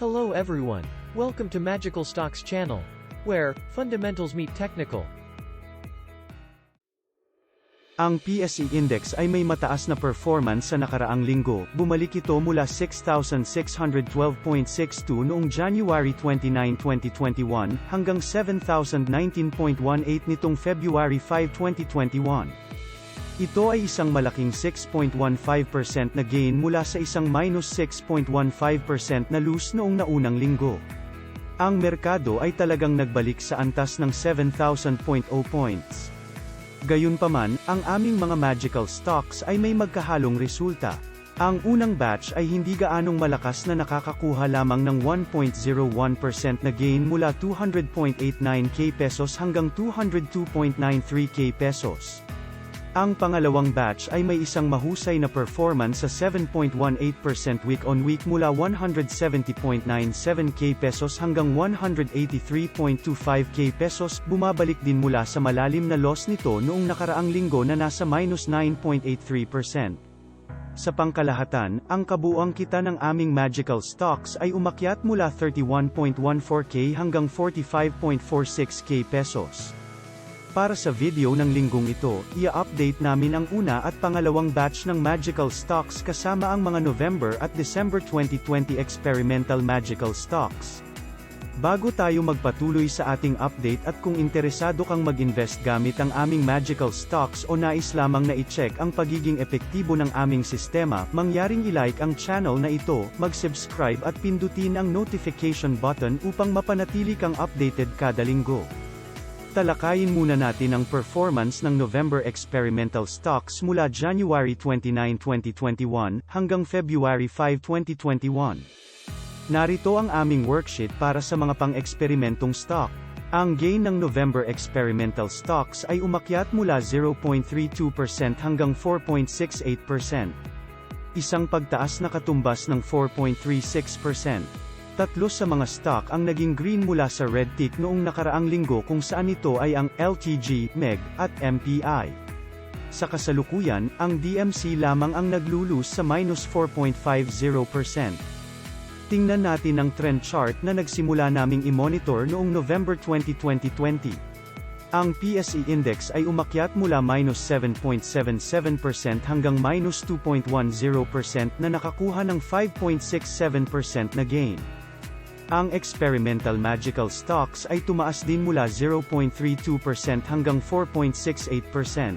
Hello everyone. Welcome to Magical Stocks channel, where fundamentals meet technical. Ang PSE Index ay may mataas na performance sa nakaraang linggo, bumalik ito mula 6,612.62 noong January 29, 2021, hanggang 7,019.18 nitong February 5, 2021. Ito ay isang malaking 6.15% na gain mula sa isang minus 6.15% na loss noong naunang linggo. Ang merkado ay talagang nagbalik sa antas ng 7,000 points. Gayunpaman, ang aming mga magical stocks ay may magkahalong resulta. Ang unang batch ay hindi gaanong malakas na nakakakuha lamang ng 1.01% na gain mula 200.89k pesos hanggang 202.93k pesos. Ang pangalawang batch ay may isang mahusay na performance sa 7.18% week-on-week mula 170.97k pesos hanggang 183.25k pesos, bumabalik din mula sa malalim na loss nito noong nakaraang linggo na nasa minus 9.83%. Sa pangkalahatan, ang kabuuang kita ng aming magical stocks ay umakyat mula 31.14k hanggang 45.46k pesos. Para sa video ng linggong ito, i-update namin ang una at pangalawang batch ng magical stocks kasama ang mga November at December 2020 experimental magical stocks. Bago tayo magpatuloy sa ating update at kung interesado kang mag-invest gamit ang aming magical stocks o nais lamang na i-check ang pagiging epektibo ng aming sistema, mangyaring i-like ang channel na ito, mag-subscribe at pindutin ang notification button upang mapanatili kang updated kada linggo. Talakayin muna natin ang performance ng November experimental stocks mula January 29, 2021, hanggang February 5, 2021. Narito ang aming worksheet para sa mga pang-eksperimentong stock. Ang gain ng November experimental stocks ay umakyat mula 0.32% hanggang 4.68%. Isang pagtaas na katumbas ng 4.36%. Tatlo sa mga stock ang naging green mula sa red tick noong nakaraang linggo kung saan ito ay ang LTG, MEG, at MPI. Sa kasalukuyan, ang DMC lamang ang naglulus sa minus 4.50%. Tingnan natin ang trend chart na nagsimula naming i-monitor noong November 2020. Ang PSE Index ay umakyat mula minus 7.77% hanggang minus 2.10% na nakakuha ng 5.67% na gain. Ang experimental magical stocks ay tumaas din mula 0.32% hanggang 4.68%.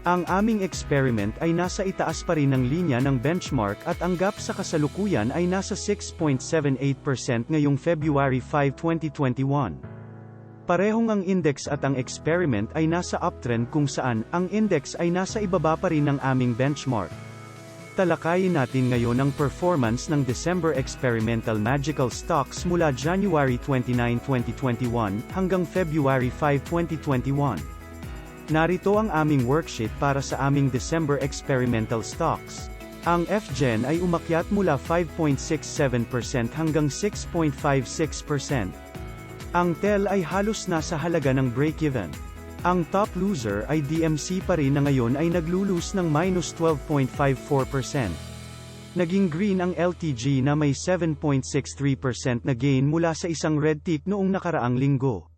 Ang aming experiment ay nasa itaas pa rin ng linya ng benchmark at ang gap sa kasalukuyan ay nasa 6.78% ngayong February 5, 2021. Parehong ang index at ang experiment ay nasa uptrend kung saan ang index ay nasa ibaba pa rin ng aming benchmark. Talakayin natin ngayon ang performance ng December experimental magical stocks mula January 29, 2021, hanggang February 5, 2021. Narito ang aming worksheet para sa aming December experimental stocks. Ang FGen ay umakyat mula 5.67% hanggang 6.56%. Ang TEL ay halos nasa halaga ng break-even. Ang top loser ay DMC pa rin na ngayon ay naglulus ng minus 12.54%. Naging green ang LTG na may 7.63% na gain mula sa isang red tick noong nakaraang linggo.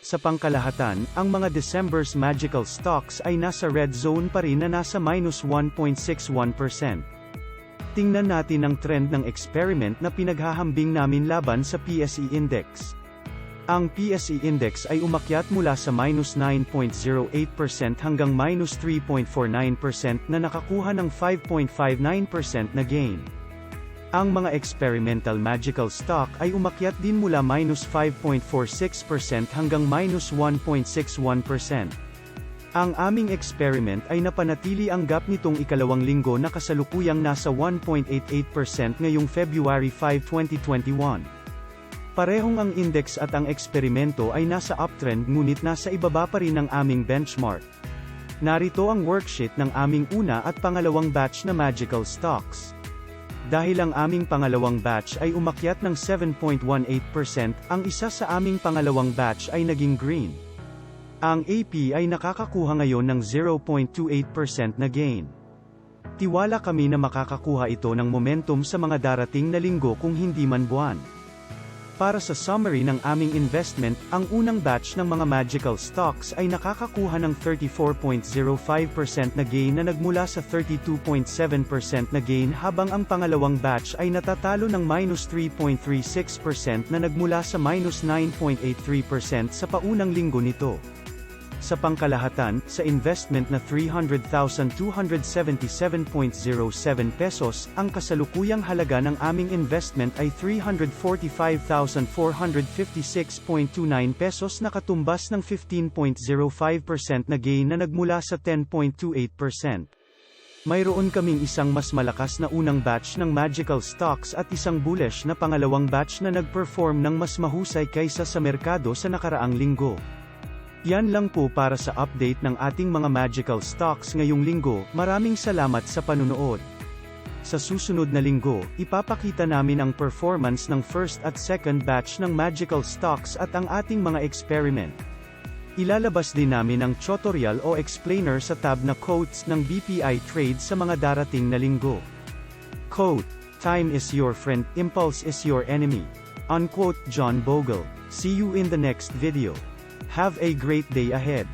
Sa pangkalahatan, ang mga December's magical stocks ay nasa red zone pa rin na nasa minus 1.61%. Tingnan natin ang trend ng experiment na pinaghahambing namin laban sa PSE Index. Ang PSE Index ay umakyat mula sa minus 9.08% hanggang minus 3.49% na nakakuha ng 5.59% na gain. Ang mga experimental magical stock ay umakyat din mula minus 5.46% hanggang minus 1.61%. Ang aming experiment ay napanatili ang gap nitong ikalawang linggo na kasalukuyang nasa 1.88% ngayong February 5, 2021. Parehong ang index at ang eksperimento ay nasa uptrend ngunit nasa ibaba pa rin ng aming benchmark. Narito ang worksheet ng aming una at pangalawang batch na magical stocks. Dahil ang aming pangalawang batch ay umakyat ng 7.18%, ang isa sa aming pangalawang batch ay naging green. Ang AP ay nakakakuha ngayon ng 0.28% na gain. Tiwala kami na makakakuha ito ng momentum sa mga darating na linggo kung hindi man buwan. Para sa summary ng aming investment, ang unang batch ng mga magical stocks ay nakakakuha ng 34.05% na gain na nagmula sa 32.7% na gain habang ang pangalawang batch ay natatalo ng minus 3.36% na nagmula sa minus 9.83% sa paunang linggo nito. Sa pangkalahatan, sa investment na 300,277.07 pesos, ang kasalukuyang halaga ng aming investment ay 345,456.29 pesos na katumbas ng 15.05% na gain na nagmula sa 10.28%. Mayroon kaming isang mas malakas na unang batch ng magical stocks at isang bullish na pangalawang batch na nag-perform ng mas mahusay kaysa sa merkado sa nakaraang linggo. Yan lang po para sa update ng ating mga magical stocks ngayong linggo. Maraming salamat sa panunood. Sa susunod na linggo, ipapakita namin ang performance ng first at second batch ng magical stocks at ang ating mga experiment. Ilalabas din namin ang tutorial o explainer sa tab na quotes ng BPI Trade sa mga darating na linggo. Quote, "Time is your friend, impulse is your enemy." Unquote, John Bogle. See you in the next video. Have a great day ahead.